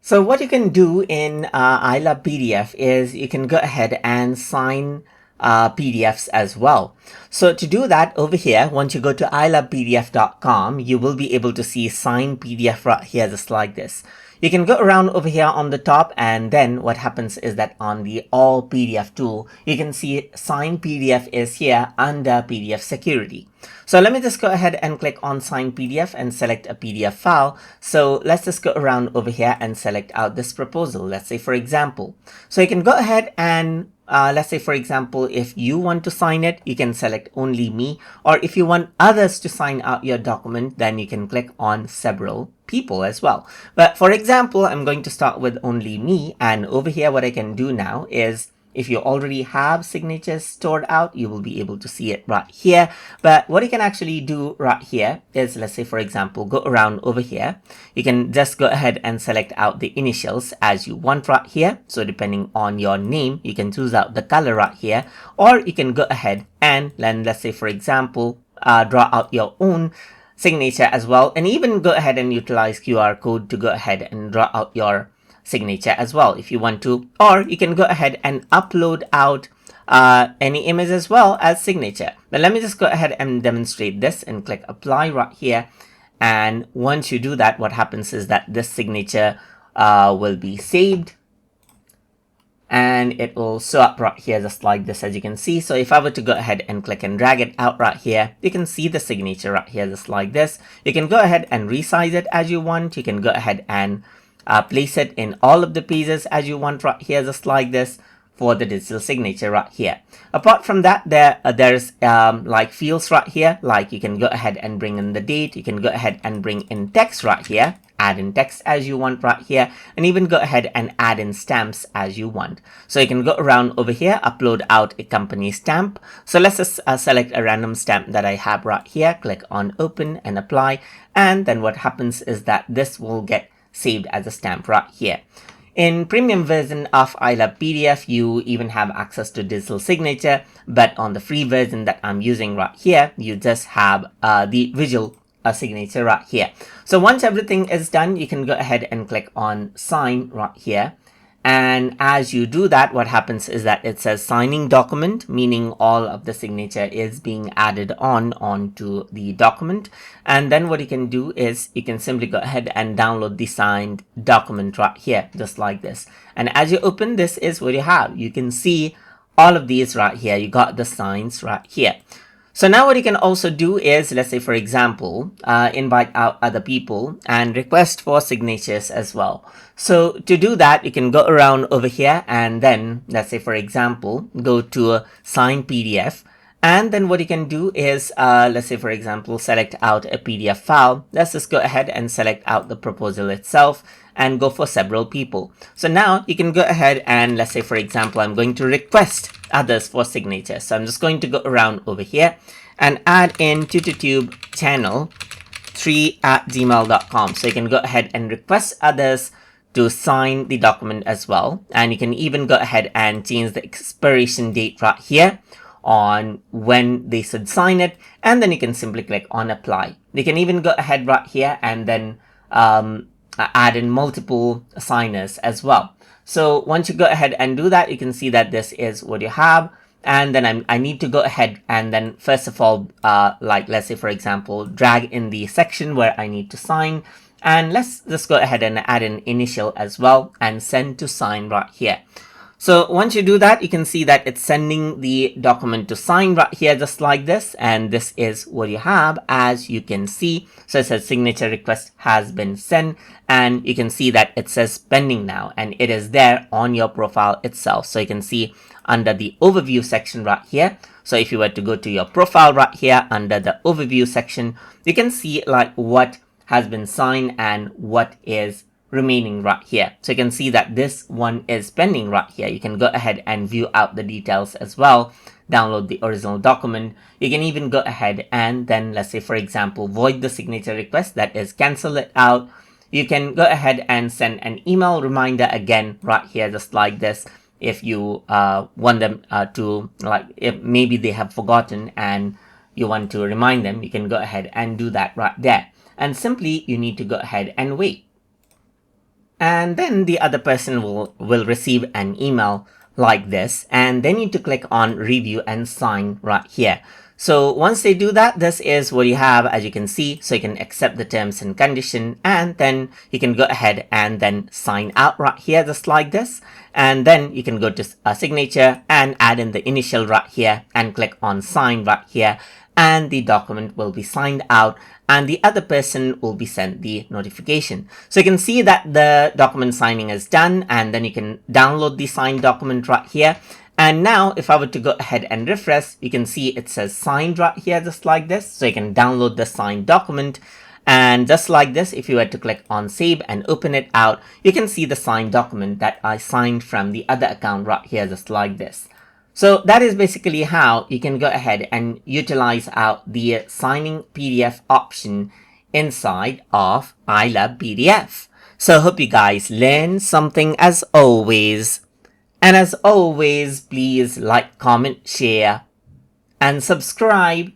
So what you can do in ILovePDF is you can go ahead and sign PDFs as well. So to do that, over here, once you go to ILovePDF.com, you will be able to see sign PDF right here, just like this. You can go around over here on the top, and then what happens is that on the all PDF tool, you can see sign PDF is here under PDF security. So let me just go ahead and click on sign PDF and select a PDF file. So let's just go around over here and select out this proposal. Let's say, for example, so you can go ahead and let's say, for example, if you want to sign it, you can select only me, or if you want others to sign out your document, then you can click on several people as well. But for example, I'm going to start with only me, and over here what I can do now is, if you already have signatures stored out, you will be able to see it right here. But what you can actually do right here is, let's say, for example, go around over here. You can just go ahead and select out the initials as you want right here. So depending on your name, you can choose out the color right here, or you can go ahead and then, let's say, for example, draw out your own signature as well, and even go ahead and utilize QR code to go ahead and draw out your signature as well if you want to, or you can go ahead and upload out any image as well as signature. But let me just go ahead and demonstrate this and click apply right here. And once you do that, what happens is that this signature will be saved, and it will show up right here just like this, as you can see. So if I were to go ahead and click and drag it out right here, you can see the signature right here just like this. You can go ahead and resize it as you want. You can go ahead and place it in all of the pages as you want right here, just like this, for the digital signature right here. Apart from that, there's like fields right here, like you can go ahead and bring in the date. You can go ahead and bring in text right here, add in text as you want right here, and even go ahead and add in stamps as you want. So you can go around over here, upload out a company stamp. So let's just select a random stamp that I have right here, click on open and apply, and then what happens is that this will get saved as a stamp right here. In premium version of ILovePDF, you even have access to digital signature, but on the free version that I'm using right here, you just have the visual signature right here. So once everything is done, you can go ahead and click on sign right here. And as you do that, what happens is that it says signing document, meaning all of the signature is being added onto the document. And then what you can do is you can simply go ahead and download the signed document right here, just like this. And as you open, this is what you have. You can see all of these right here. You got the signs right here. So now what you can also do is, let's say, for example, invite out other people and request for signatures as well. So to do that, you can go around over here and then, let's say, for example, go to sign PDF. And then what you can do is, let's say, for example, select out a PDF file. Let's just go ahead and select out the proposal itself and go for several people. So now you can go ahead and, let's say, for example, I'm going to request others for signature. So I'm just going to go around over here and add in tututube channel 3@gmail.com. So you can go ahead and request others to sign the document as well. And you can even go ahead and change the expiration date right here on when they should sign it, and then you can simply click on apply. You can even go ahead right here and then add in multiple signers as well. So once you go ahead and do that, you can see that this is what you have. And then I need to go ahead and then first of all, like let's say, for example, drag in the section where I need to sign. And let's just go ahead and add an initial as well and send to sign right here. So once you do that, you can see that it's sending the document to sign right here, just like this. And this is what you have, as you can see. So it says signature request has been sent, and you can see that it says pending now, and it is there on your profile itself. So you can see under the overview section right here. So if you were to go to your profile right here under the overview section, you can see like what has been signed and what is remaining right here. So you can see that this one is pending right here. You can go ahead and view out the details as well, download the original document. You can even go ahead and then, let's say, for example, void the signature request, that is cancel it out. You can go ahead and send an email reminder again right here, just like this. If you want them to, like, if maybe they have forgotten and you want to remind them, you can go ahead and do that right there. And simply you need to go ahead and wait. and then the other person will receive an email like this, and they need to click on review and sign right here. So once they do that, this is what you have, as you can see. So you can accept the terms and condition, and then you can go ahead and then sign out right here, just like this. And then you can go to a signature and add in the initial right here and click on sign right here, and the document will be signed out, and the other person will be sent the notification. So you can see that the document signing is done, and then you can download the signed document right here. And now if I were to go ahead and refresh, you can see it says signed right here, just like this. So you can download the signed document. And just like this, if you were to click on save and open it out, you can see the signed document that I signed from the other account right here, just like this. So that is basically how you can go ahead and utilize out the signing PDF option inside of ILovePDF. So hope you guys learned something as always. And as always, please like, comment, share, and subscribe.